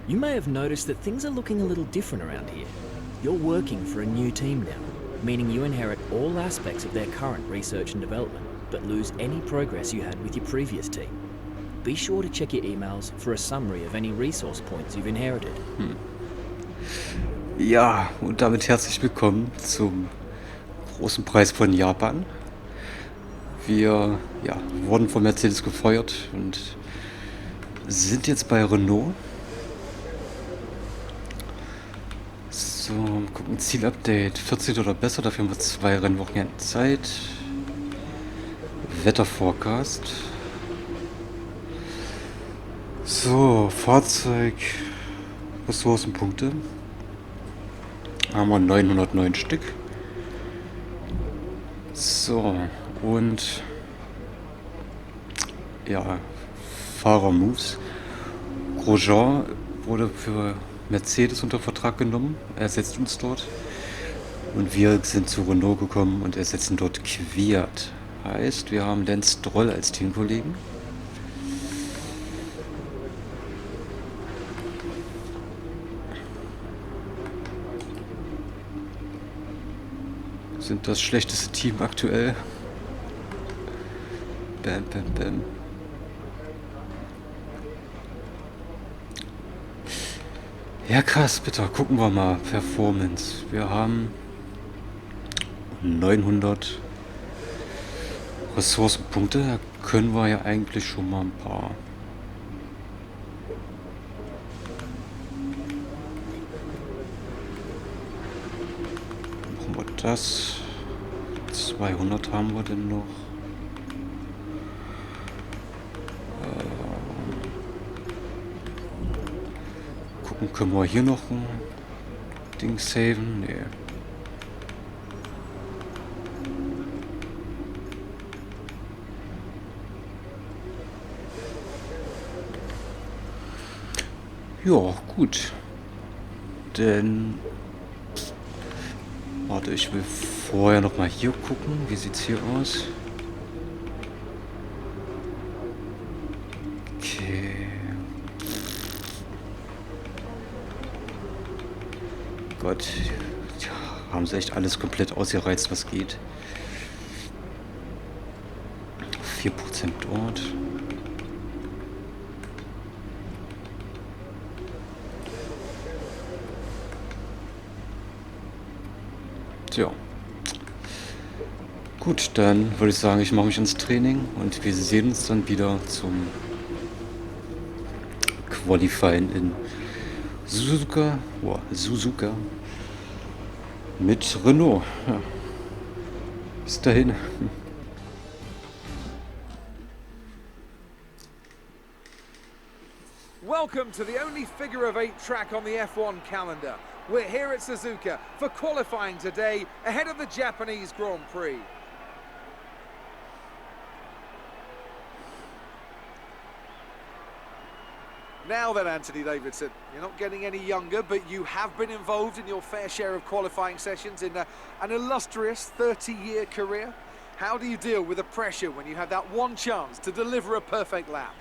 You may have noticed that things are looking a little different around here. You're working for a new team now, meaning you inherit all aspects of their current research and development, but lose any progress you had with your previous team. Be sure to check your emails for a summary of any resource points you've inherited. Ja, und damit herzlich willkommen zum großen Preis von Japan. Wir wurden von Mercedes gefeuert und sind jetzt bei Renault. So, mal gucken, Zielupdate 14 oder besser, dafür haben wir 2 Rennwochenenden Zeit. Wetterforecast. So, Fahrzeug, Ressourcenpunkte. Haben wir 909 Stück. So, und ja, Fahrer-Moves. Grosjean wurde für Mercedes unter Vertrag genommen. Er ersetzt uns dort. Und wir sind zu Renault gekommen und ersetzen dort Kwiat. Heißt, wir haben Lance Stroll als Teamkollegen. Sind das schlechteste Team aktuell. Bam, bam, bam. Ja, krass, bitte, gucken wir mal. Performance. Wir haben 900 Ressourcenpunkte. Da können wir ja eigentlich schon mal ein paar. Machen wir das. 200 haben wir denn noch. Gucken, können wir hier noch ein Ding saven? Nee. Ja, gut. Denn warte, ich will vorher noch mal hier gucken. Wie sieht's hier aus? Okay. Gott, ja, haben sie echt alles komplett ausgereizt, was geht. 4% dort. Tja. Gut, dann würde ich sagen, ich mache mich ins Training und wir sehen uns dann wieder zum Qualifying in Suzuka mit Renault. Ja. Bis dahin. Welcome to the only figure-of-8 track on the F1 calendar. We're here at Suzuka for qualifying today ahead of the Japanese Grand Prix. Now then, Anthony Davidson, you're not getting any younger, but you have been involved in your fair share of qualifying sessions in an illustrious 30-year career. How do you deal with the pressure when you have that one chance to deliver a perfect lap?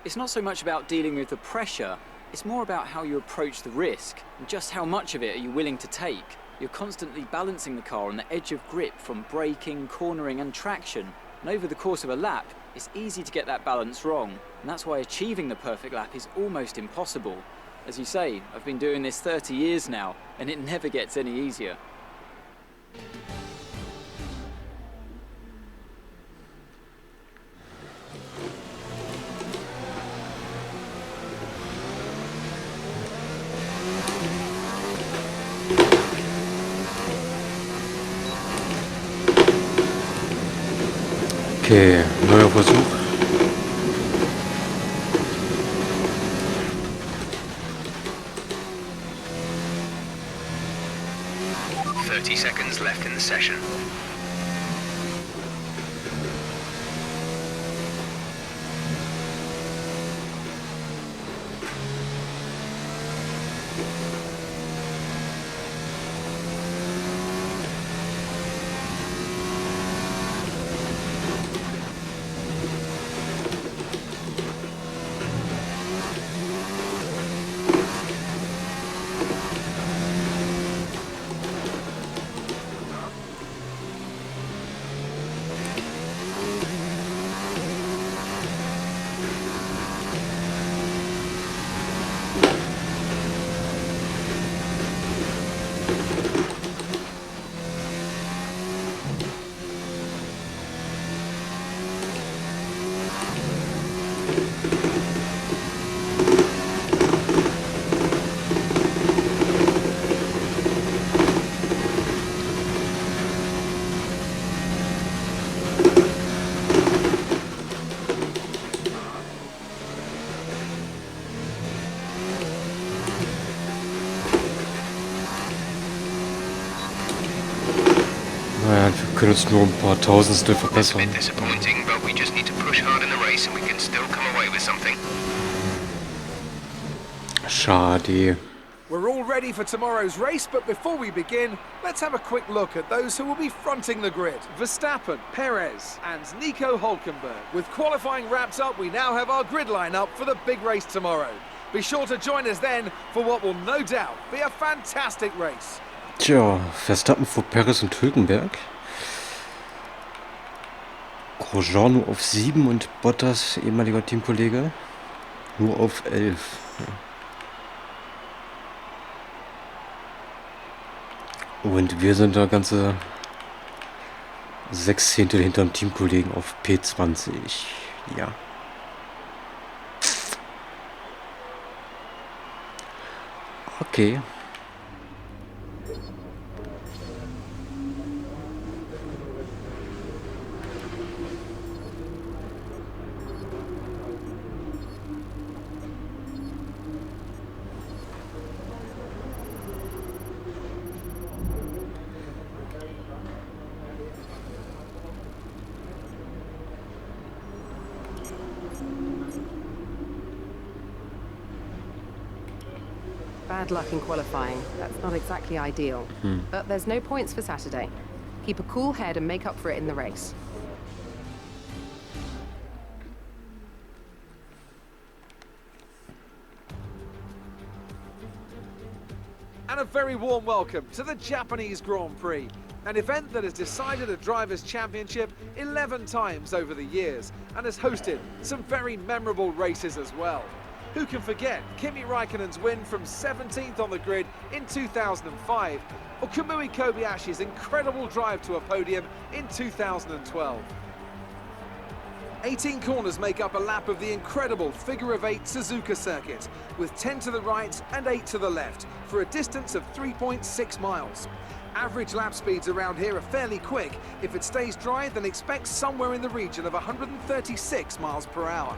It's not so much about dealing with the pressure, it's more about how you approach the risk, and just how much of it are you willing to take. You're constantly balancing the car on the edge of grip from braking, cornering and traction, and over the course of a lap, it's easy to get that balance wrong, and that's why achieving the perfect lap is almost impossible. As you say, I've been doing this 30 years now, and it never gets any easier. Okay, neuer Versuch. Seconds left in the session. können uns nur ein paar Tausendstel It's a verbessern. bit disappointing, but we just need to push hard in the race and we can still come away with something. Schade. We're all ready for tomorrow's race, but before we begin, let's have a quick look at those who will be fronting the grid. Verstappen, Perez and Nico Hülkenberg. With qualifying wrapped up, we now have our grid line-up for the big race tomorrow. Be sure to join us then for what will no doubt be a fantastic race. Tja, Verstappen vor Perez und Hülkenberg. Grosjean nur auf 7 und Bottas, ehemaliger Teamkollege, nur auf 11. Und wir sind da ganze 6 Zehntel hinterm Teamkollegen auf P20. Ja. Okay. Bad luck in qualifying. That's not exactly ideal. But there's no points for Saturday. Keep a cool head and make up for it in the race. And a very warm welcome to the Japanese Grand Prix, an event that has decided a driver's championship 11 times over the years and has hosted some very memorable races as well. Who can forget Kimi Raikkonen's win from 17th on the grid in 2005, or Kamui Kobayashi's incredible drive to a podium in 2012. 18 corners make up a lap of the incredible figure-of-8 Suzuka circuit, with 10 to the right and 8 to the left, for a distance of 3.6 miles. Average lap speeds around here are fairly quick. If it stays dry, then expect somewhere in the region of 136 miles per hour.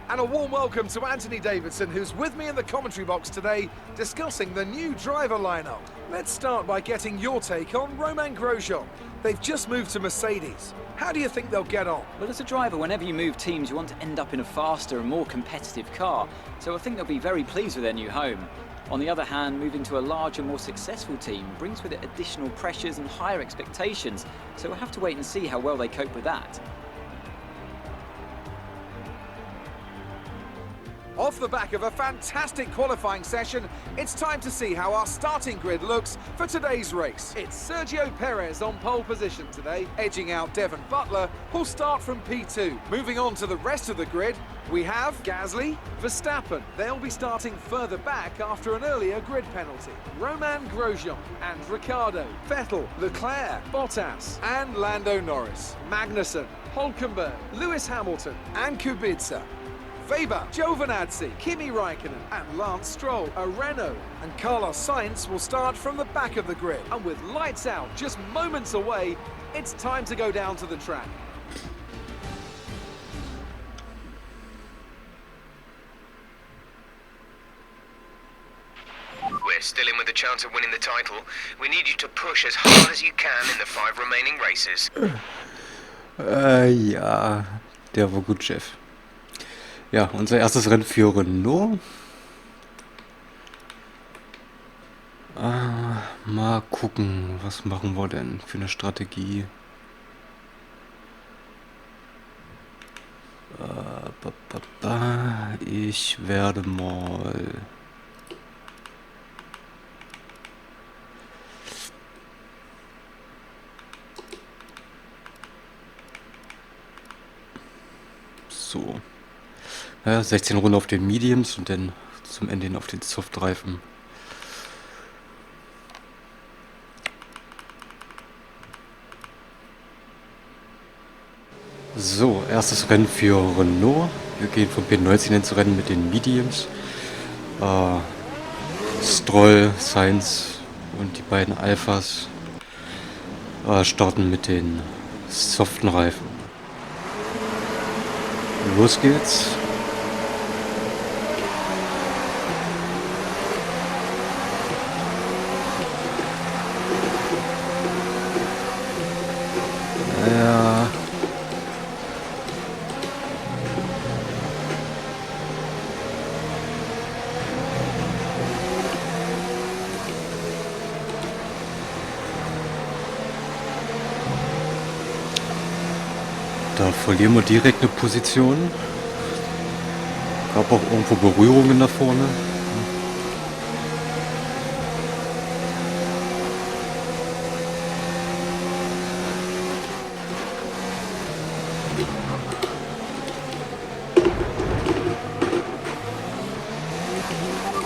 And a warm welcome to Anthony Davidson, who's with me in the commentary box today, discussing the new driver lineup. Let's start by getting your take on Romain Grosjean. They've just moved to Mercedes. How do you think they'll get on? Well, as a driver, whenever you move teams, you want to end up in a faster and more competitive car. So I think they'll be very pleased with their new home. On the other hand, moving to a larger, more successful team brings with it additional pressures and higher expectations. So we'll have to wait and see how well they cope with that. Off the back of a fantastic qualifying session, it's time to see how our starting grid looks for today's race. It's Sergio Perez on pole position today, edging out Devon Butler, who'll start from P2. Moving on to the rest of the grid, we have Gasly, Verstappen. They'll be starting further back after an earlier grid penalty. Romain Grosjean and Ricciardo, Vettel, Leclerc, Bottas and Lando Norris. Magnussen, Hülkenberg, Lewis Hamilton and Kubica. Weber, Giovinazzi, Kimi Raikkonen and Lance Stroll, a Renault, and Carlos Sainz will start from the back of the grid. And with lights out just moments away, it's time to go down to the track. We're still in with a chance of winning the title. We need you to push as hard as you can in the 5 remaining races. Ja, der war gut, Chef. Ja, unser erstes Rennen für Renault. Mal gucken, was machen wir denn für eine Strategie. Ich werde mal... So. Ja, 16 Runden auf den Mediums und dann zum Ende hin auf den Softreifen. So, erstes Rennen für Renault. Wir gehen von P19 ins Rennen mit den Mediums. Stroll, Sainz und die beiden Alphas starten mit den soften Reifen. Los geht's. Da verlieren wir direkt eine Position. Gab auch irgendwo Berührungen da vorne.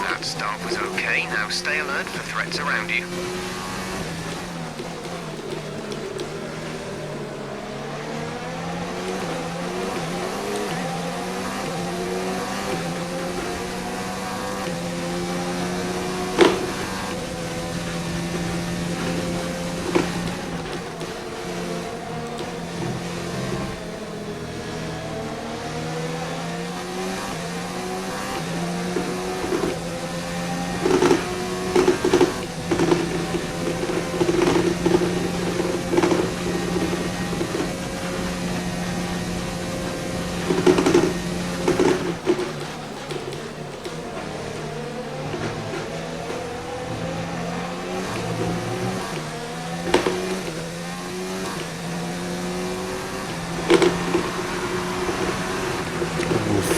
That start was okay. Now stay alert for threats around you.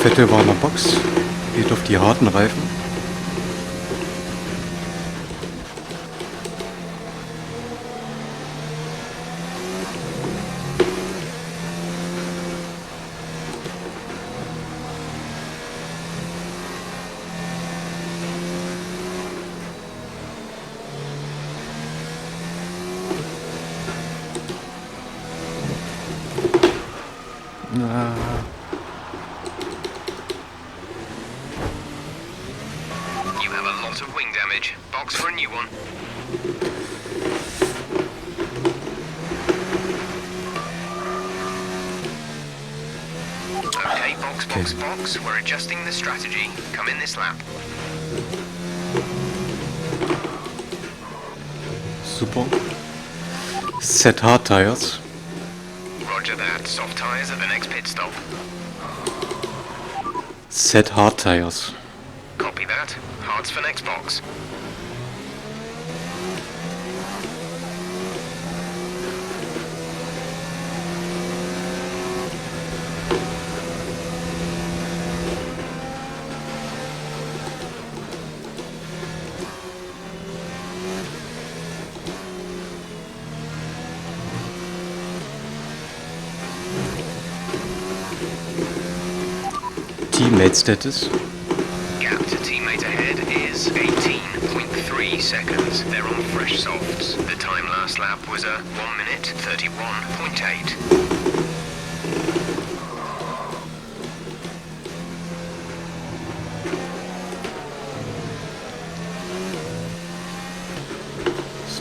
Fette war in der Box. Geht auf die harten Reifen. You have a lot of wing damage. Box for a new one. Okay, box. We're adjusting the strategy. Come in this lap. Super. Set hard tires. Roger that. Soft tyres at the next pit stop. Set hard tires. Copy that. Hards for next box. Teammate status. Gap to teammate ahead is 18.3 seconds. They're on fresh softs. The time last lap was a 1 minute 31.8.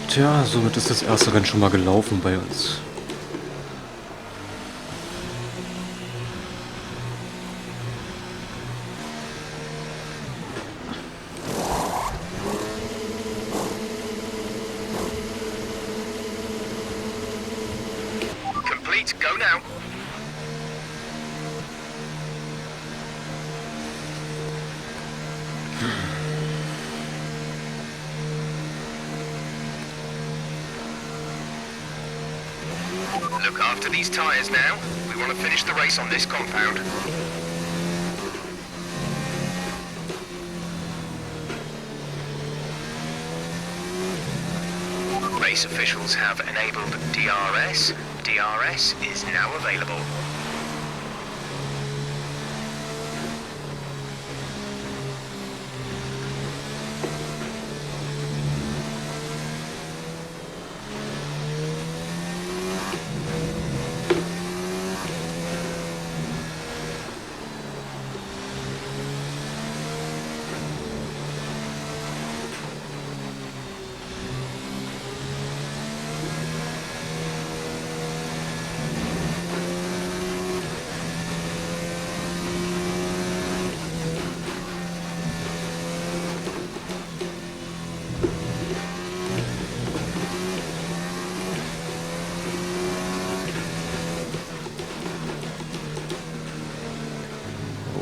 Tja, somit ist das erste Rennen schon mal gelaufen bei uns. Complete, go now. Look after these tyres now. We want to finish the race on this compound. Race officials have enabled DRS. DRS is now available.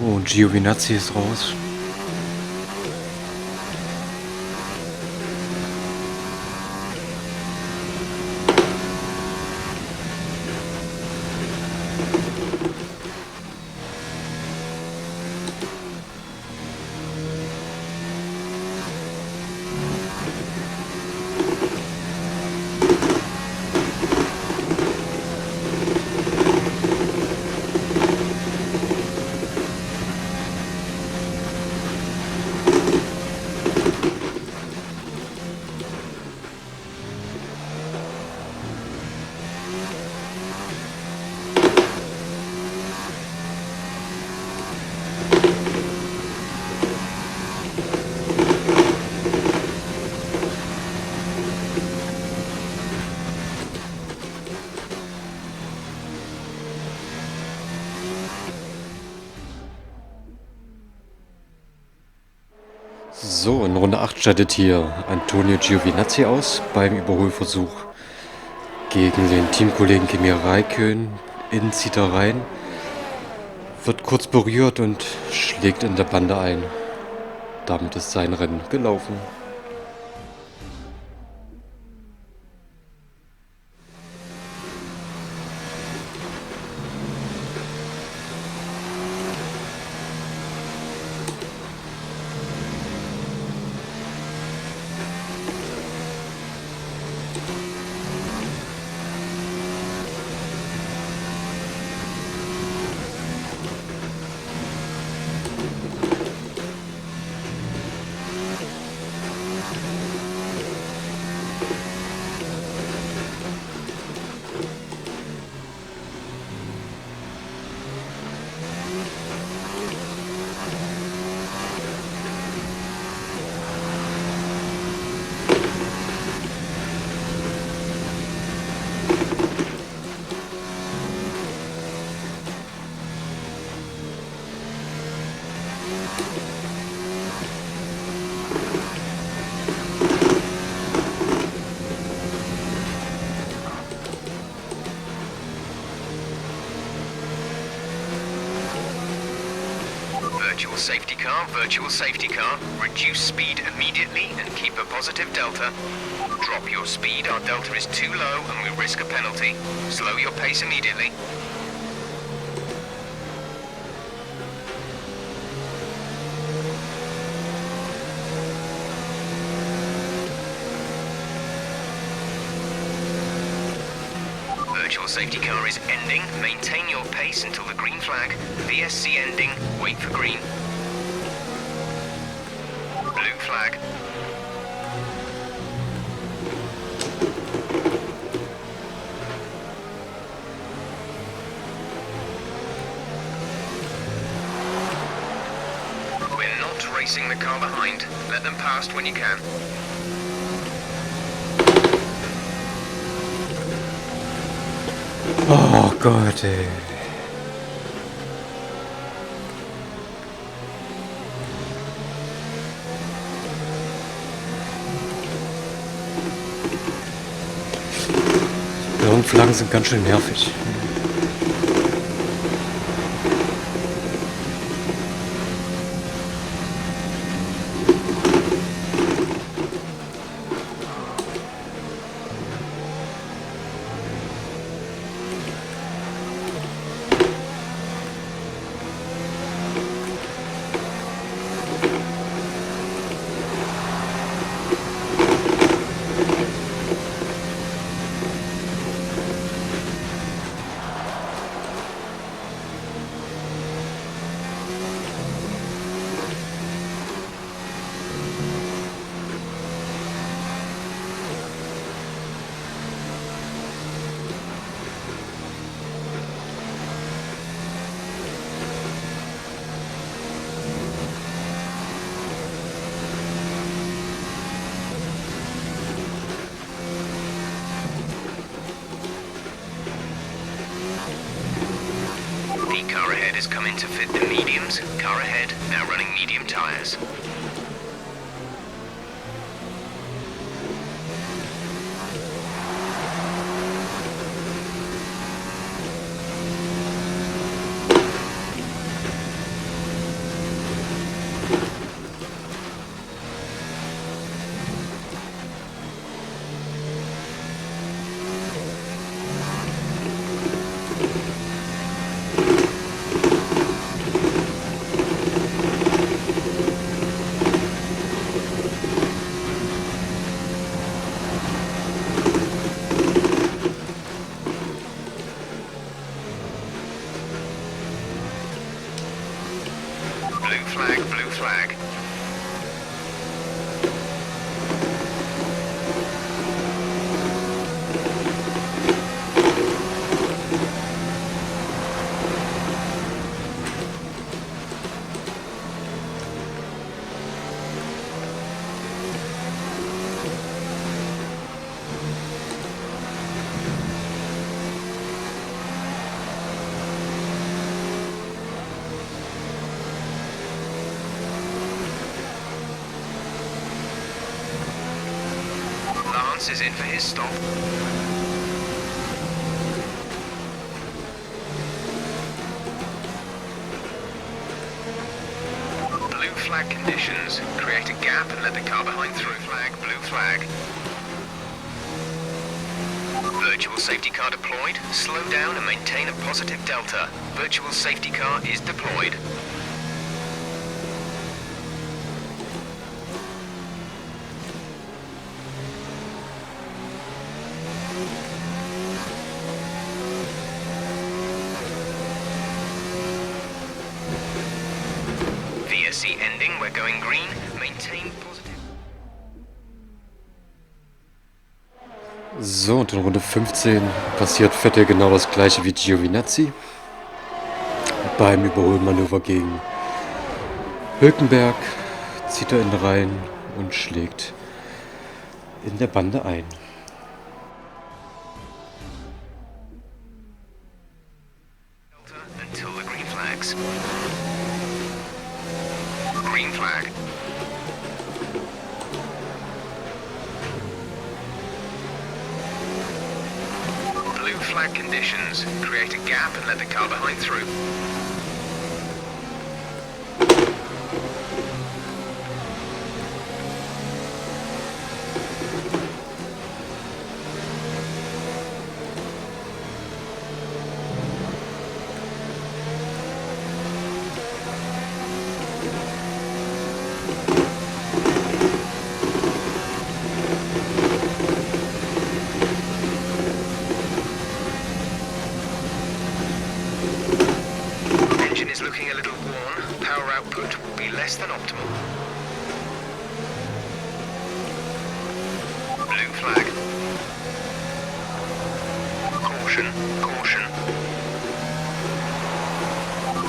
Oh, Giovinazzi ist raus. So, in Runde 8 scheidet hier Antonio Giovinazzi aus beim Überholversuch gegen den Teamkollegen Kimi Räikkönen. Innen zieht er rein, wird kurz berührt und schlägt in der Bande ein. Damit ist sein Rennen gelaufen. Virtual safety car. Reduce speed immediately and keep a positive delta. Drop your speed, our delta is too low and we risk a penalty. Slow your pace immediately. Virtual safety car is ending. Maintain your pace until the green flag. VSC ending. Wait for green. Blue flag. We're not racing the car behind. Let them past when you can. Oh Gott, ey. Flaggen sind ganz schön nervig. Car ahead is coming to fit the mediums. Car ahead, now running medium tyres. Blue flag. Lance is in for his stop. Blue flag conditions. Create a gap and let the car behind through. Flag, blue flag. Virtual safety car deployed. Slow down and maintain a positive delta. Virtual safety car is deployed. VSC ending, we're going green. Maintain positive. So, und in Runde 15 passiert Vettel genau das gleiche wie Giovinazzi. Beim Überholmanöver gegen Hülkenberg zieht er ihn rein und schlägt in der Bande ein. Until the green flags. Green flag. Blue flag conditions. Create a gap and let the car behind through. Engine is looking a little worn. Power output will be less than optimal. Blue flag. Caution, caution.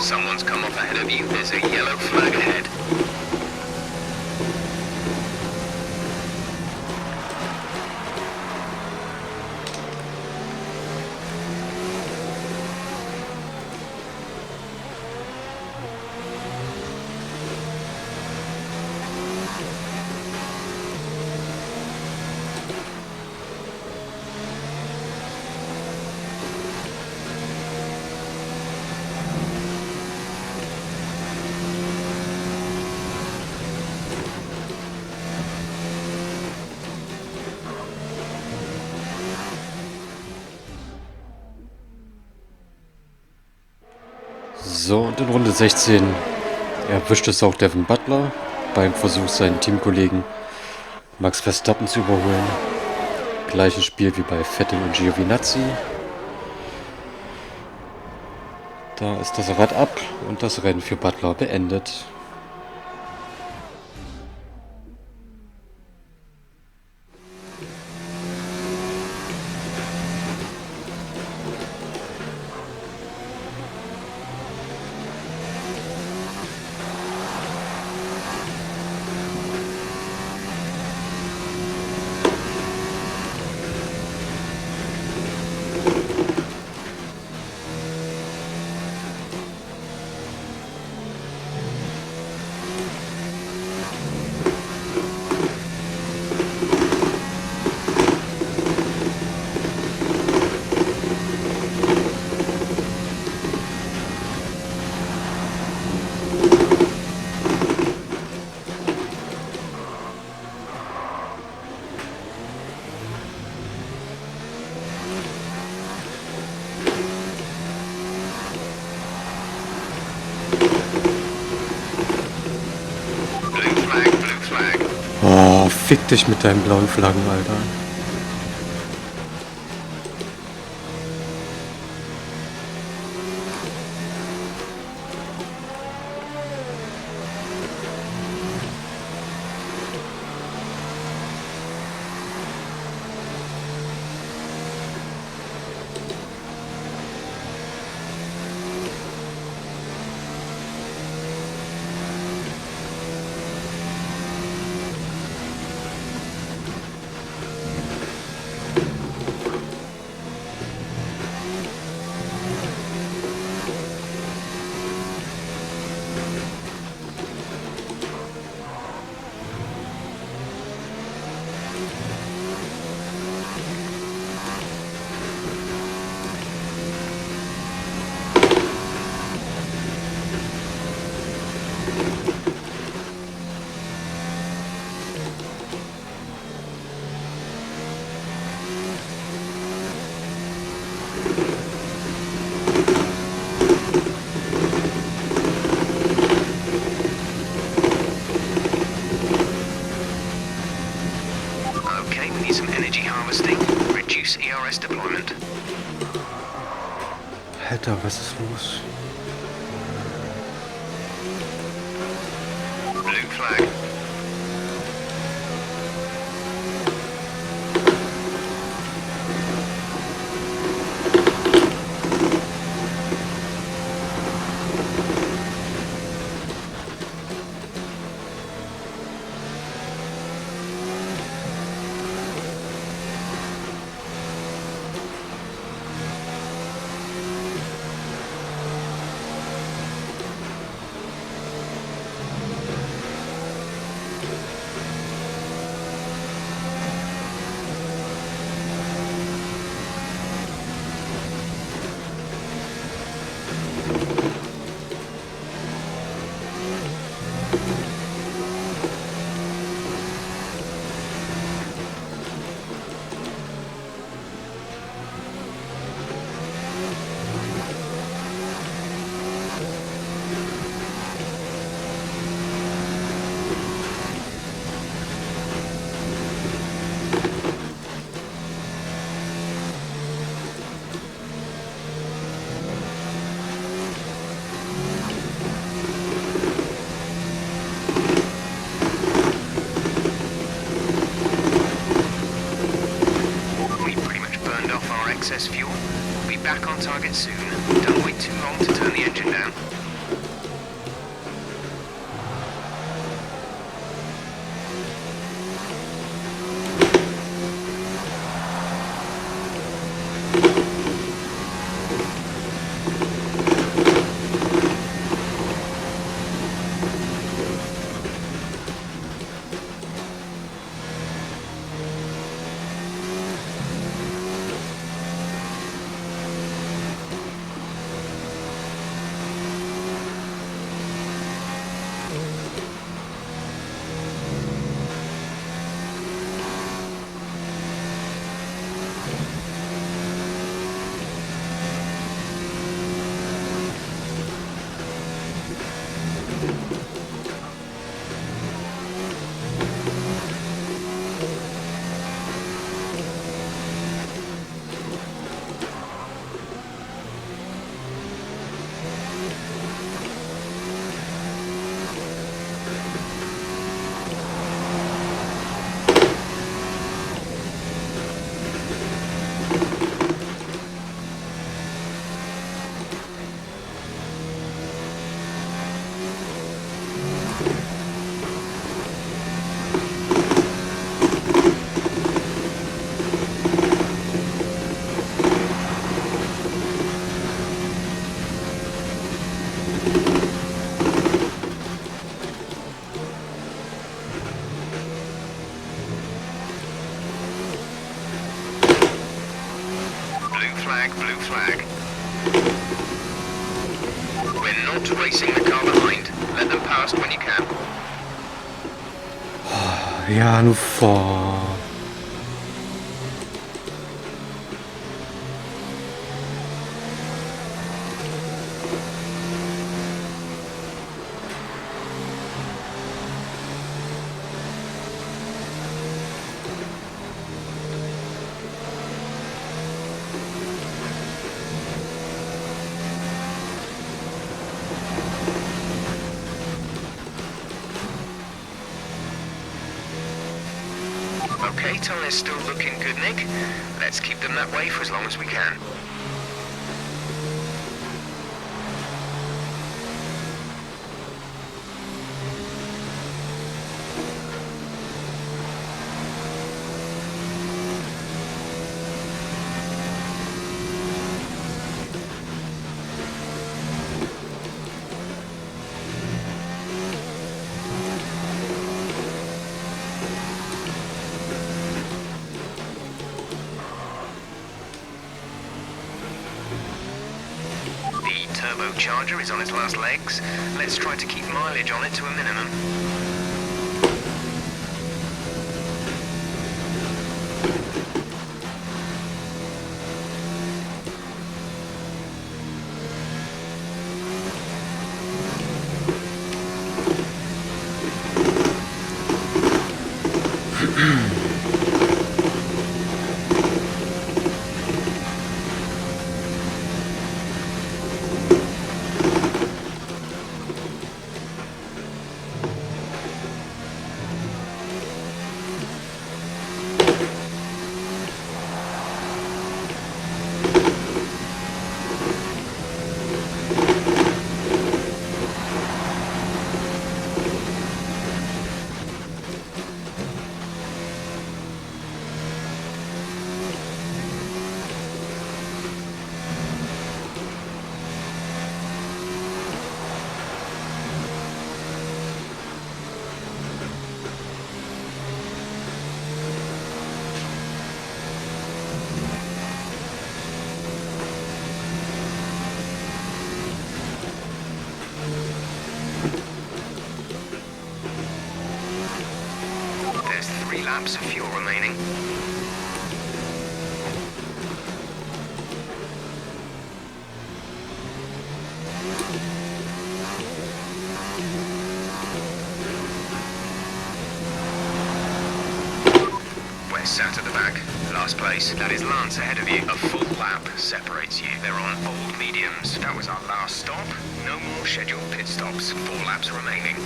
Someone's come off ahead of you. There's a yellow flag ahead. So, und in Runde 16 erwischt es auch Devin Butler beim Versuch, seinen Teamkollegen Max Verstappen zu überholen. Gleiches Spiel wie bei Vettel und Giovinazzi. Da ist das Rad ab und das Rennen für Butler beendet. Oh, fick dich mit deinen blauen Flaggen, Alter. Alter, was ist los? Blue flag. Excess fuel. We'll be back on target soon. Don't wait too long to turn the engine down. Blue flag. We're not racing the car behind. Let them past when you can. Ja, nu vor. Okay, tyres still looking good, Nick. Let's keep them that way for as long as we can. Turbocharger is on its last legs. Let's try to keep mileage on it to a minimum. laps of fuel remaining. Sat at the back. Last place. That is Lance ahead of you. A full lap separates you. They're on old mediums. That was our last stop. No more scheduled pit stops. 4 laps remaining.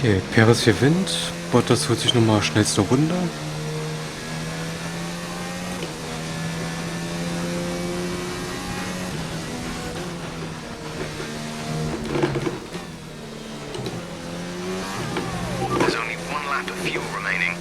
Okay, Perez gewinnt. Bottas holt sich nochmal schnellste Runde. There's only 1 lap of fuel remaining.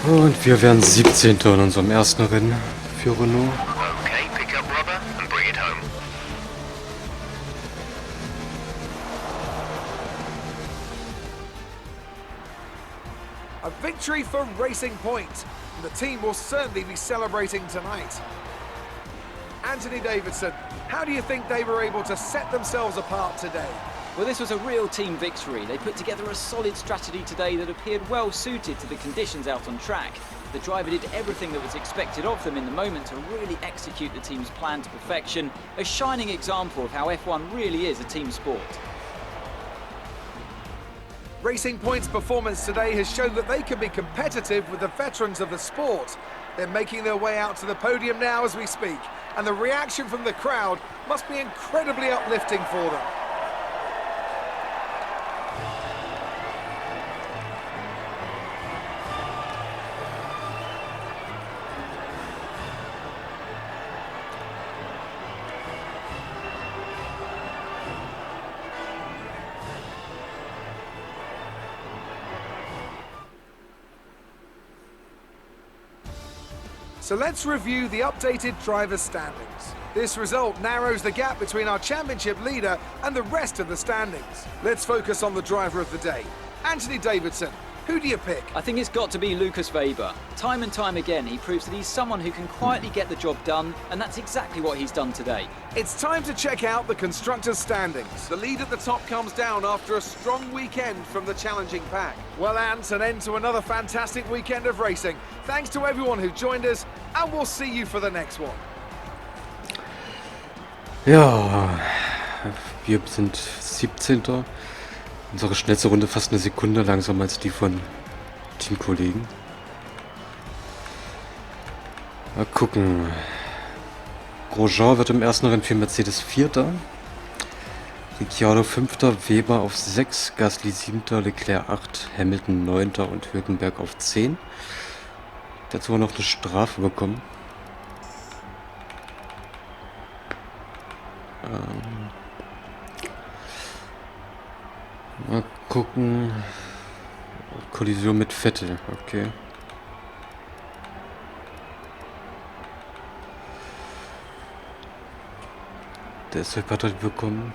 Und wir werden 17. in unserem ersten Rennen für Renault. Okay, pick up rubber and bring it home. A victory for Racing Point. The team will certainly be celebrating tonight. Anthony Davidson, how do you think they were able to set themselves apart today? Well, this was a real team victory. They put together a solid strategy today that appeared well suited to the conditions out on track. The driver did everything that was expected of them in the moment to really execute the team's plan to perfection. A shining example of how F1 really is a team sport. Racing Point's performance today has shown that they can be competitive with the veterans of the sport. They're making their way out to the podium now as we speak, and the reaction from the crowd must be incredibly uplifting for them. So let's review the updated driver's standings. This result narrows the gap between our championship leader and the rest of the standings. Let's focus on the driver of the day. Anthony Davidson, who do you pick? I think it's got to be Lucas Weber. Time and time again, he proves that he's someone who can quietly get the job done, and that's exactly what he's done today. It's time to check out the constructors' standings. The lead at the top comes down after a strong weekend from the challenging pack. Well, Ant, an end to another fantastic weekend of racing. Thanks to everyone who joined us, and we'll see you for the next one. Ja, wir sind 17. Unsere schnellste Runde fast eine Sekunde langsamer als die von Teamkollegen. Mal gucken. Grosjean wird im ersten Rennen für Mercedes 4. Ricciardo 5. Weber auf 6. Gasly 7. Leclerc 8. Hamilton 9. und Hülkenberg auf 10. Dazu haben wir noch eine Strafe bekommen. Mal gucken. Kollision mit Vettel, okay. Deshalb hat er die bekommen.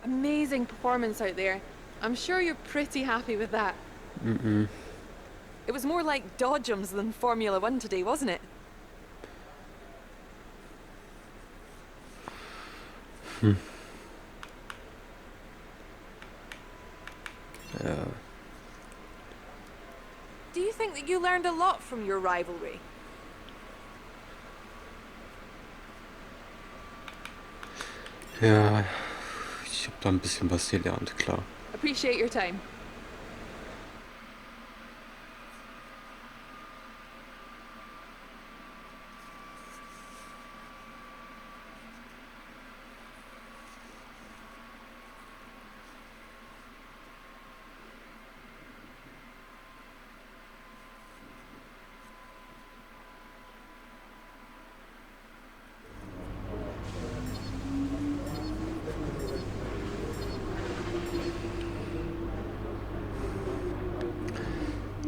Amazing performance out there. I'm sure you're pretty happy with that. It was more like Dodgems than Formula One today, wasn't it? Ja. Do you think that you learned a lot from your rivalry? Ja, ich habe da ein bisschen was gelernt, klar. Appreciate your time.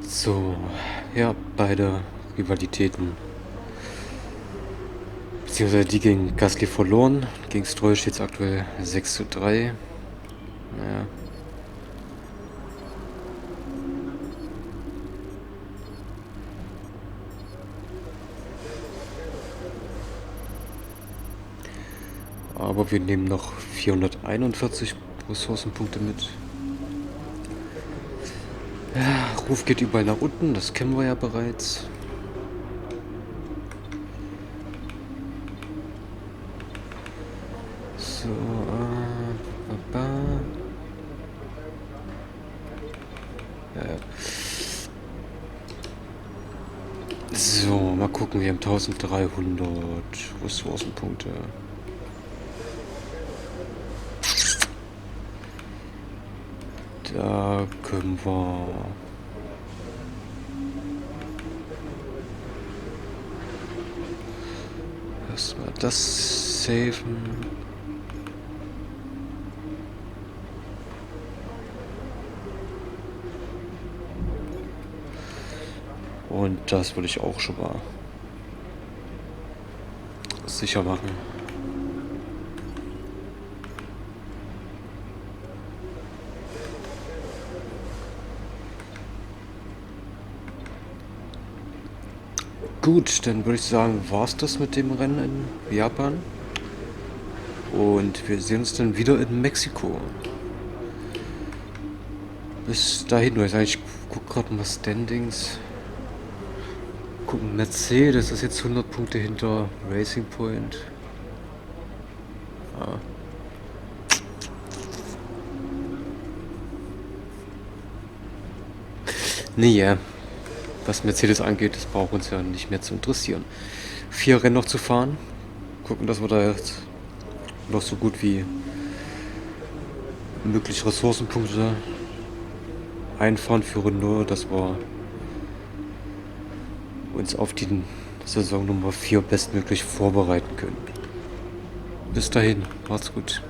So, ja, beide Rivalitäten. Beziehungsweise die gegen Gasly verloren. Gegen Stroll steht es aktuell 6:3. Naja. Aber wir nehmen noch 441 Ressourcenpunkte mit. Ja, Ruf geht überall nach unten, das kennen wir ja bereits. So, ja. So, mal gucken, wir haben 1300 Ressourcenpunkte. Da können wir... Erstmal das saven. Und das würde ich auch schon mal sicher machen. Gut, dann würde ich sagen, war's das mit dem Rennen in Japan. Und wir sehen uns dann wieder in Mexiko. Bis dahin, würde ich sagen, ich gucke gerade mal Standings. Gucken, Mercedes ist jetzt 100 Punkte hinter Racing Point. Ja. Nee, ja. Was Mercedes angeht, das braucht uns ja nicht mehr zu interessieren. 4 Rennen noch zu fahren. Gucken, dass wir da jetzt noch so gut wie möglich Ressourcenpunkte einfahren für Renault, dass wir uns auf die Saison Nummer 4 bestmöglich vorbereiten können. Bis dahin, macht's gut.